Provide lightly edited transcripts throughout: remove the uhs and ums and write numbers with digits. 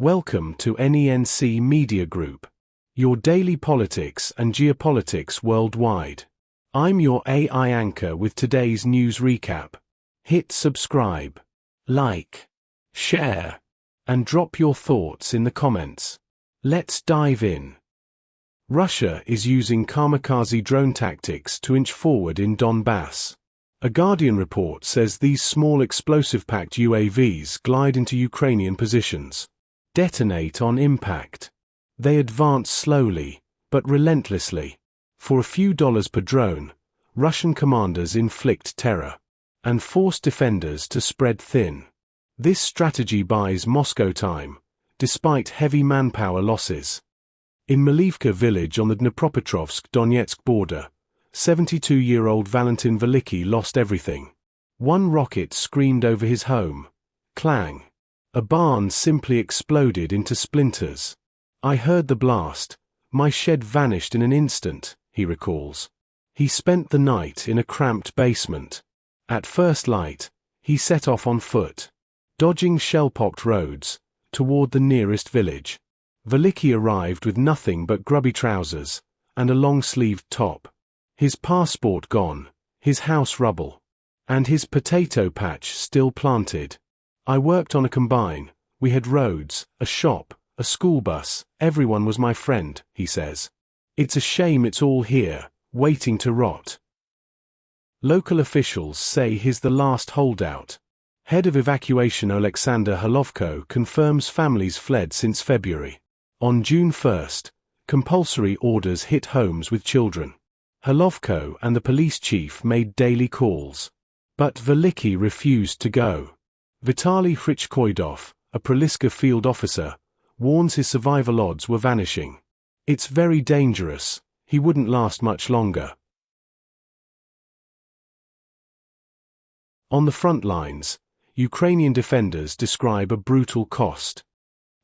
Welcome to NENC Media Group, your daily politics and geopolitics worldwide. I'm your AI anchor with today's news recap. Hit subscribe, like, share, and drop your thoughts in the comments. Let's dive in. Russia is using kamikaze drone tactics to inch forward in Donbas. A Guardian report says these small explosive-packed UAVs glide into Ukrainian positions, detonate on impact. They advance slowly, but relentlessly. For a few dollars per drone, Russian commanders inflict terror and force defenders to spread thin. This strategy buys Moscow time, despite heavy manpower losses. In Malivka village on the Dnipropetrovsk-Donetsk border, 72-year-old Valentin Velikiy lost everything. One rocket screamed over his home. Clang. A barn simply exploded into splinters. I heard the blast. My shed vanished in an instant, he recalls. He spent the night in a cramped basement. At first light, he set off on foot, dodging shell-pocked roads, toward the nearest village. Velikiy arrived with nothing but grubby trousers and a long-sleeved top. His passport gone, his house rubble, and his potato patch still planted. I worked on a combine. We had roads, a shop, a school bus. Everyone was my friend, he says. It's a shame it's all here, waiting to rot. Local officials say he's the last holdout. Head of evacuation Alexander Halovko confirms families fled since February. On June 1st, compulsory orders hit homes with children. Halovko and the police chief made daily calls. But Velikiy refused to go. Vitaly Hrychkoydov, a Proliska field officer, warns his survival odds were vanishing. It's very dangerous. He wouldn't last much longer. On the front lines, Ukrainian defenders describe a brutal cost.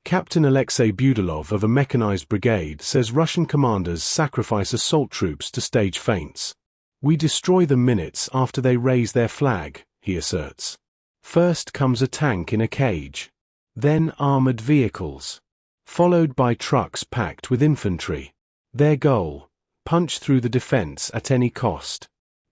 Captain Alexei Budilov of a mechanized brigade says Russian commanders sacrifice assault troops to stage feints. We destroy them minutes after they raise their flag, he asserts. First comes a tank in a cage. Then armored vehicles. Followed by trucks packed with infantry. Their goal: punch through the defense at any cost.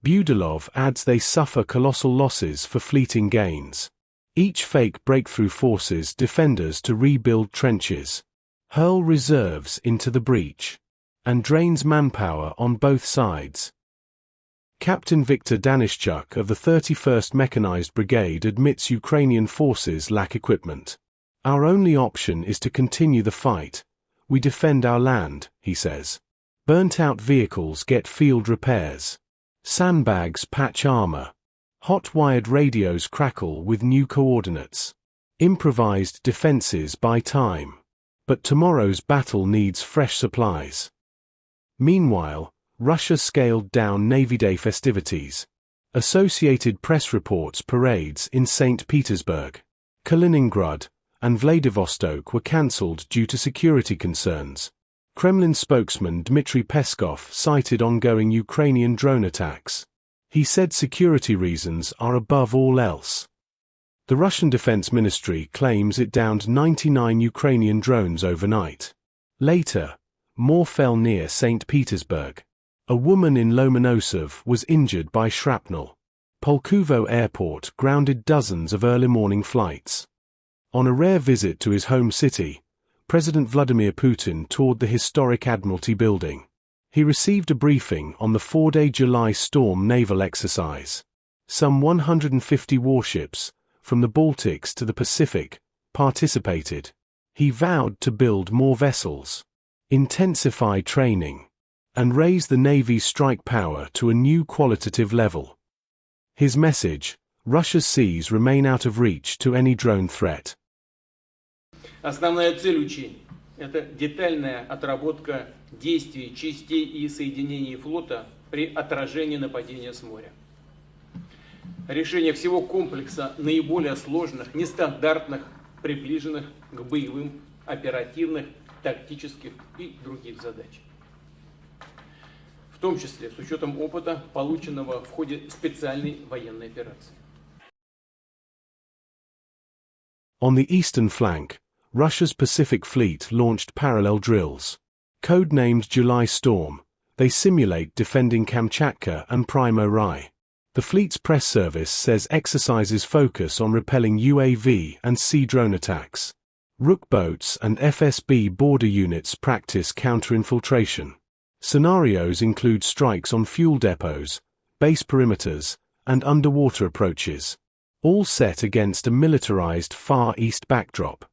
Budilov adds they suffer colossal losses for fleeting gains. Each fake breakthrough forces defenders to rebuild trenches, hurl reserves into the breach, and drains manpower on both sides. Captain Viktor Danishchuk of the 31st Mechanized Brigade admits Ukrainian forces lack equipment. Our only option is to continue the fight. We defend our land, he says. Burnt-out vehicles get field repairs. Sandbags patch armor. Hot-wired radios crackle with new coordinates. Improvised defenses buy time. But tomorrow's battle needs fresh supplies. Meanwhile, Russia scaled down Navy Day festivities. Associated Press reports parades in St. Petersburg, Kaliningrad, and Vladivostok were cancelled due to security concerns. Kremlin spokesman Dmitry Peskov cited ongoing Ukrainian drone attacks. He said security reasons are above all else. The Russian Defense Ministry claims it downed 99 Ukrainian drones overnight. Later, more fell near St. Petersburg. A woman in Lomonosov was injured by shrapnel. Pulkovo Airport grounded dozens of early-morning flights. On a rare visit to his home city, President Vladimir Putin toured the historic Admiralty building. He received a briefing on the 4-day July Storm naval exercise. Some 150 warships, from the Baltics to the Pacific, participated. He vowed to build more vessels, intensify training, and raise the Navy's strike power to a new qualitative level. His message: Russia's seas remain out of reach to any drone threat. Основная цель учений – это детальная отработка действий частей и соединений флота при отражении нападения с моря. Решение всего комплекса наиболее сложных, нестандартных, приближенных к боевым, оперативных, тактических и других задач. В том числе с учетом опыта, полученного в ходе специальной военной операции. On the eastern flank, Russia's Pacific Fleet launched parallel drills. Codenamed July Storm, they simulate defending Kamchatka and Primo Rye. The fleet's press service says exercises focus on repelling UAV and sea drone attacks. Rook boats and FSB border units practice counter-infiltration. Scenarios include strikes on fuel depots, base perimeters, and underwater approaches, all set against a militarized Far East backdrop.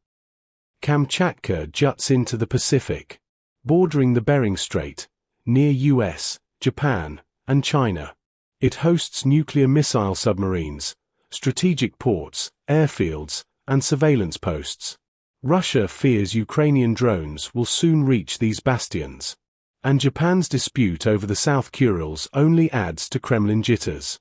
Kamchatka juts into the Pacific, bordering the Bering Strait, near US, Japan, and China. It hosts nuclear missile submarines, strategic ports, airfields, and surveillance posts. Russia fears Ukrainian drones will soon reach these bastions. And Japan's dispute over the South Kurils only adds to Kremlin jitters.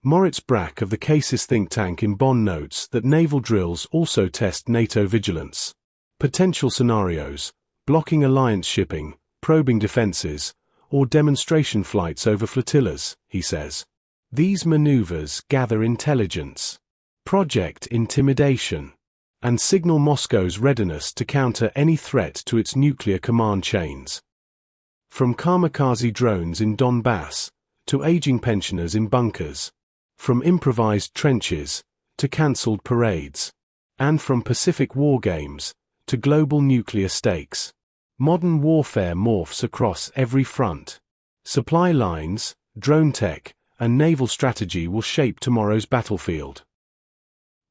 Moritz Brack of the CASIS think tank in Bonn notes that naval drills also test NATO vigilance. Potential scenarios: blocking alliance shipping, probing defenses, or demonstration flights over flotillas, he says. These maneuvers gather intelligence, project intimidation, and signal Moscow's readiness to counter any threat to its nuclear command chains. From kamikaze drones in Donbas to aging pensioners in bunkers, from improvised trenches to cancelled parades, and from Pacific war games to global nuclear stakes, modern warfare morphs across every front. Supply lines, drone tech, and naval strategy will shape tomorrow's battlefield.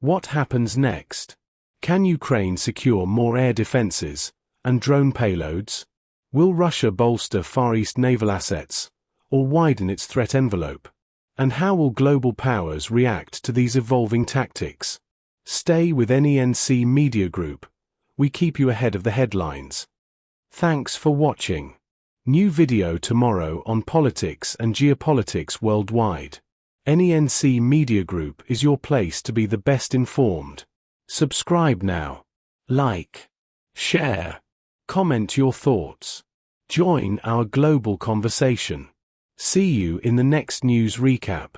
What happens next? Can Ukraine secure more air defenses and drone payloads? Will Russia bolster Far East naval assets, or widen its threat envelope? And how will global powers react to these evolving tactics? Stay with NENC Media Group. We keep you ahead of the headlines. Thanks for watching. New video tomorrow on politics and geopolitics worldwide. NENC Media Group is your place to be the best informed. Subscribe now. Like, share, comment your thoughts. Join our global conversation. See you in the next news recap.